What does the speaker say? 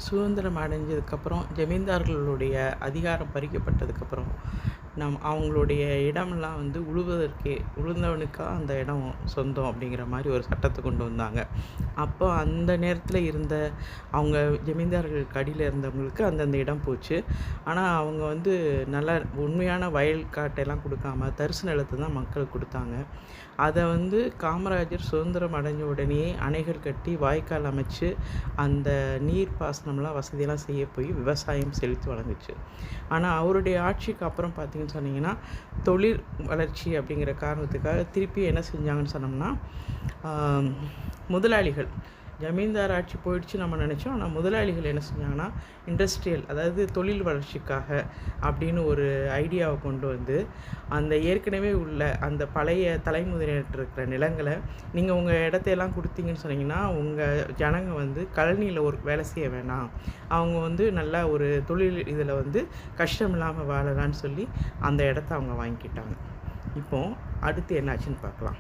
சுதந்திரம் அடைஞ்சதுக்கப்புறம் ஜமீன்தார்களுடைய அதிகாரம் பறிக்கப்பட்டதுக்கப்புறம் அவங்களுடைய இடமெல்லாம் வந்து உழுந்தவனுக்கா அந்த இடம் சொந்தம் அப்படிங்கிற மாதிரி ஒரு சட்டத்தை கொண்டு வந்தாங்க. அப்போ அந்த நேரத்தில் இருந்த அவங்க ஜமீன்தார்களுக்கு அடியில் இருந்தவங்களுக்கு அந்தந்த இடம் போச்சு. ஆனால் அவங்க வந்து நல்லா உண்மையான வயல் காட்டெல்லாம் கொடுக்காம தரிசு நிலத்தை தான் மக்களுக்கு கொடுத்தாங்க. அதை வந்து காமராஜர் சுதந்திரம் அடைஞ்ச உடனேயே அணைகள் கட்டி வாய்க்கால் அமைச்சு அந்த நீர் பாசனம்லாம் வசதியெல்லாம் செய்ய போய் விவசாயம் செழித்து வளர்ந்துச்சு. ஆனால் அவருடைய ஆட்சிக்கு அப்புறம் பார்த்திங்கன்னு சொன்னிங்கன்னா தொழில் வளர்ச்சி அப்படிங்கிற காரணத்துக்காக திருப்பி என்ன செஞ்சாங்கன்னு சொன்னோம்னா, முதலாளிகள் ஜமீன்தார் ஆட்சி போயிடுச்சு நம்ம நினச்சோம். ஆனால் முதலாளிகள் என்ன செஞ்சாங்கன்னா இண்டஸ்ட்ரியல், அதாவது தொழில் வளர்ச்சிக்காக அப்படின்னு ஒரு ஐடியாவை கொண்டு வந்து அந்த ஏற்கனவே உள்ள அந்த பழைய தலைமுறையினர் இருக்கிற நிலங்களை நீங்கள் உங்கள் இடத்தையெல்லாம் கொடுத்தீங்கன்னு சொன்னீங்கன்னா உங்கள் ஜனங்க வந்து கழனியில் ஒரு வேலை செய்ய வேணாம், அவங்க வந்து நல்லா ஒரு தொழில் இதில் வந்து கஷ்டம் இல்லாமல் வாழலான்னு சொல்லி அந்த இடத்த அவங்க வாங்கிக்கிட்டாங்க. இப்போது அடுத்து என்னாச்சுன்னு பார்க்கலாம்.